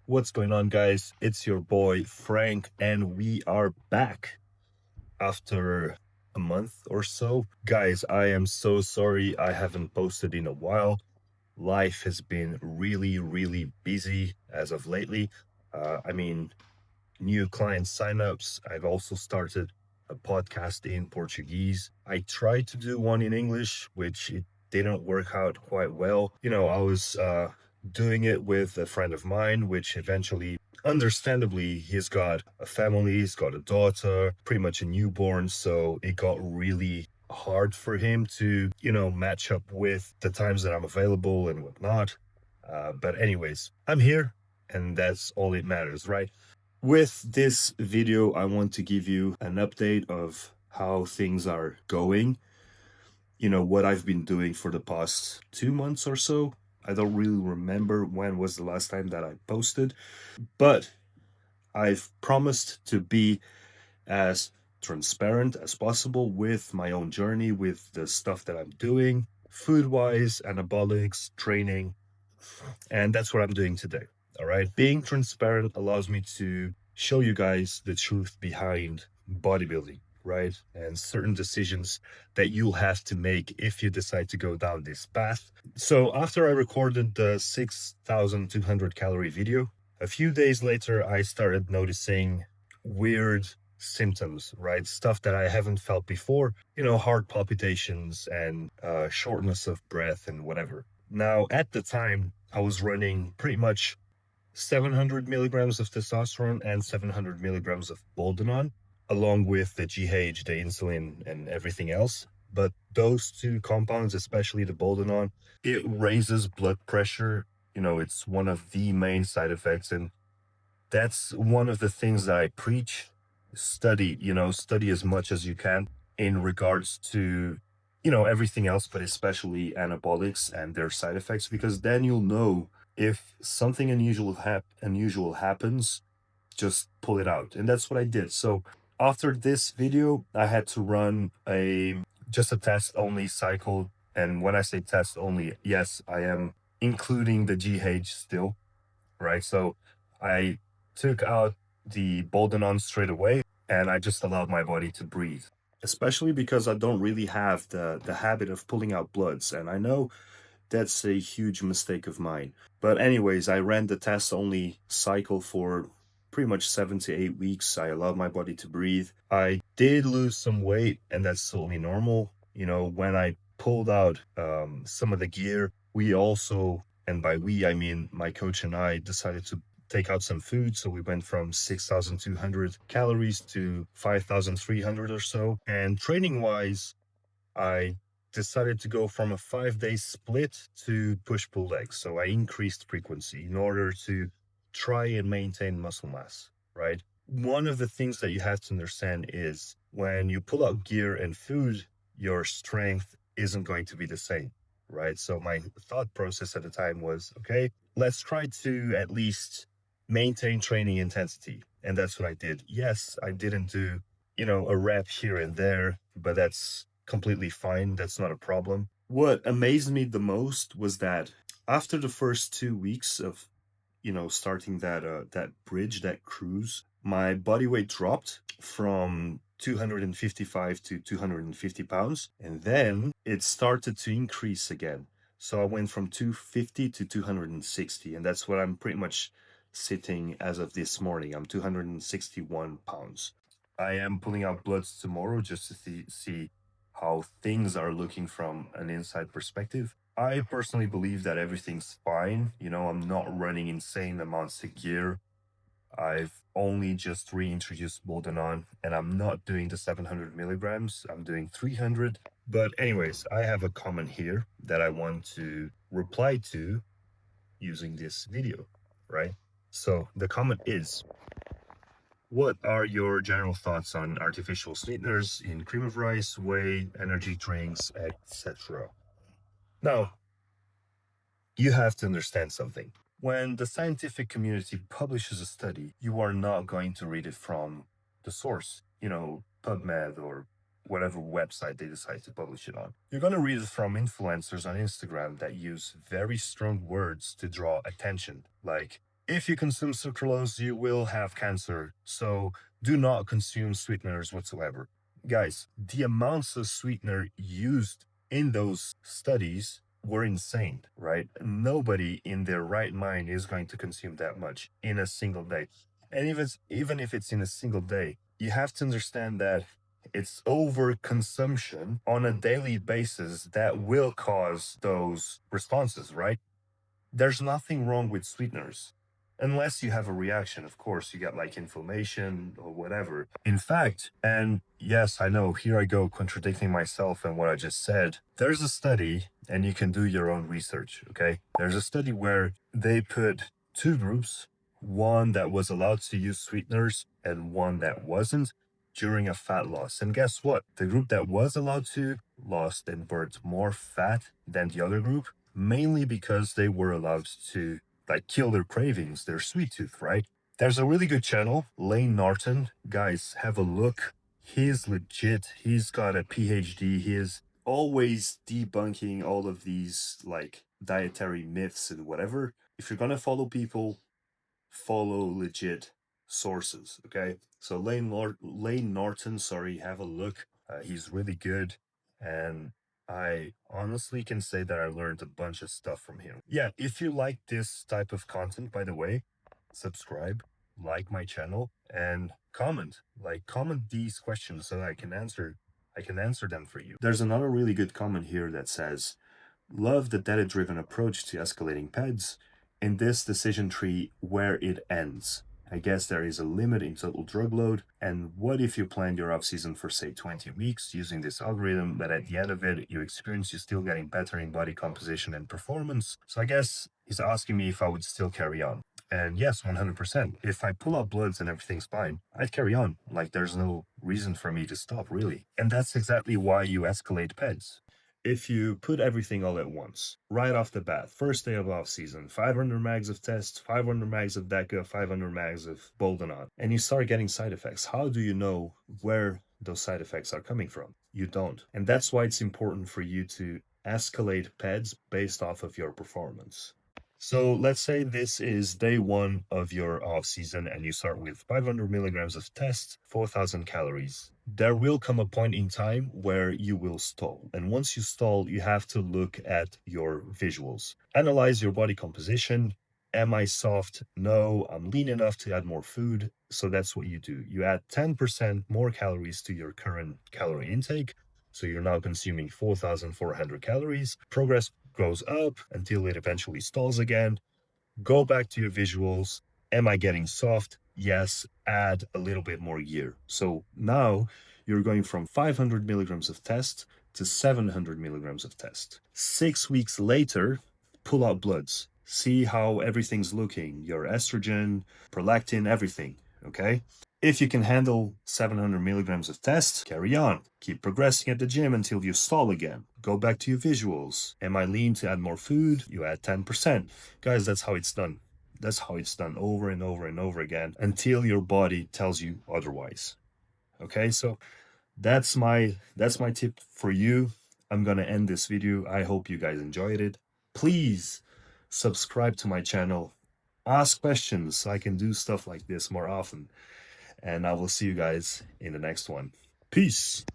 What's going on, guys? It's your boy Frank, and we are back after a month or so. Guys, I am so sorry I haven't posted in a while. Life has been really busy as of lately. I mean, new client signups. I've also started a podcast in Portuguese. I tried to do one in English, which it didn't work out quite well. I was doing it with a friend of mine, which eventually, understandably, he's got a family, he's got a daughter, pretty much a newborn. So it got really hard for him to, match up with the times that I'm available and whatnot. But anyways, I'm here and that's all it matters, right? With this video, I want to give you an update of how things are going. What I've been doing for the past 2 months or so. I don't really remember when was the last time that I posted, but I've promised to be as transparent as possible with my own journey, with the stuff that I'm doing, food-wise, anabolics, training, and that's what I'm doing today. All right. Being transparent allows me to show you guys the truth behind bodybuilding, right? And certain decisions that you'll have to make if you decide to go down this path. So after I recorded the 6,200 calorie video, a few days later, I started noticing weird symptoms, right? Stuff that I haven't felt before, heart palpitations and shortness of breath and whatever. Now, at the time, I was running pretty much 700 milligrams of testosterone and 700 milligrams of Boldenone, along with the GH, the insulin, and everything else. But those two compounds, especially the Boldenone, it raises blood pressure. It's one of the main side effects. And that's one of the things that I preach. Study as much as you can in regards to everything else, but especially anabolics and their side effects, because then you'll know if something unusual happens, just pull it out. And that's what I did. So after this video, I had to run just a test only cycle. And when I say test only, yes, I am including the GH still, right? So I took out the Boldenone straight away and I just allowed my body to breathe, especially because I don't really have the habit of pulling out bloods. And I know that's a huge mistake of mine. But anyways, I ran the test only cycle for pretty much 7 to 8 weeks. I allowed my body to breathe. I did lose some weight, and that's totally normal. When I pulled out some of the gear, we also, and by we, I mean my coach and I, decided to take out some food. So we went from 6,200 calories to 5,300 or so. And training wise, I decided to go from a 5-day split to push-pull legs. So I increased frequency in order to try and maintain muscle mass, right? One of the things that you have to understand is when you pull out gear and food, your strength isn't going to be the same, right? So my thought process at the time was, okay, let's try to at least maintain training intensity. And that's what I did. Yes, I didn't do, a rep here and there, but that's completely fine. That's not a problem. What amazed me the most was that after the first 2 weeks of, starting that bridge, that cruise, my body weight dropped from 255 to 250 pounds. And then it started to increase again. So I went from 250 to 260. And that's what I'm pretty much sitting as of this morning. I'm 261 pounds. I am pulling out bloods tomorrow just to see how things are looking from an inside perspective. I personally believe that everything's fine. I'm not running insane amounts of gear. I've only just reintroduced Boldenone, and I'm not doing the 700 milligrams. I'm doing 300. But anyways, I have a comment here that I want to reply to using this video, right? So the comment is, what are your general thoughts on artificial sweeteners in cream of rice, whey, energy drinks, etc.? Now, you have to understand something. When the scientific community publishes a study, you are not going to read it from the source, PubMed or whatever website they decide to publish it on. You're going to read it from influencers on Instagram that use very strong words to draw attention, like If you consume sucralose, you will have cancer. So do not consume sweeteners whatsoever. Guys, the amounts of sweetener used in those studies were insane, right? Nobody in their right mind is going to consume that much in a single day. And even if it's in a single day, you have to understand that it's overconsumption on a daily basis that will cause those responses, right? There's nothing wrong with sweeteners. Unless you have a reaction, of course, you get like inflammation or whatever. In fact, and yes, I know, here I go contradicting myself and what I just said. There's a study, and you can do your own research, okay? There's a study where they put two groups, one that was allowed to use sweeteners and one that wasn't, during a fat loss. And guess what? The group that was allowed to lost and burnt more fat than the other group, mainly because they were allowed to like kill their cravings, their sweet tooth, right? There's a really good channel, Lane Norton. Guys, have a look. He's legit. He's got a PhD. He is always debunking all of these like dietary myths and whatever. If you're gonna follow people, follow legit sources, okay? So Lane Norton, sorry, have a look. He's really good, and I honestly can say that I learned a bunch of stuff from him. Yeah, if you like this type of content, by the way, subscribe, like my channel, and comment. Like comment these questions so that I can answer them for you. There's another really good comment here that says, love the data-driven approach to escalating PEDs. In this decision tree where it ends, I guess there is a limit in total drug load. And what if you planned your off season for say 20 weeks using this algorithm, but at the end of it, you experience you still getting better in body composition and performance? So I guess he's asking me if I would still carry on. And yes, 100%. If I pull out bloods and everything's fine, I'd carry on. Like there's no reason for me to stop, really. And that's exactly why you escalate PEDs. If you put everything all at once, right off the bat, first day of off season, 500 mags of test, 500 mags of DECA, 500 mags of Boldenone, and you start getting side effects, how do you know where those side effects are coming from? You don't. And that's why it's important for you to escalate PEDs based off of your performance. So let's say this is day one of your off season and you start with 500 milligrams of test, 4,000 calories. There will come a point in time where you will stall. And once you stall, you have to look at your visuals. Analyze your body composition. Am I soft? No, I'm lean enough to add more food. So that's what you do. You add 10% more calories to your current calorie intake. So you're now consuming 4,400 calories. Progress goes up until it eventually stalls again. Go back to your visuals. Am I getting soft? Yes, add a little bit more gear. So now you're going from 500 milligrams of test to 700 milligrams of test. 6 weeks later, pull out bloods. See how everything's looking, your estrogen, prolactin, everything, okay? If you can handle 700 milligrams of test, carry on. Keep progressing at the gym until you stall again. Go back to your visuals. Am I lean to add more food? You add 10%. Guys, that's how it's done. That's how it's done over and over and over again until your body tells you otherwise. Okay, so that's my tip for you. I'm gonna end this video. I hope you guys enjoyed it. Please subscribe to my channel. Ask questions so I can do stuff like this more often. And I will see you guys in the next one. Peace.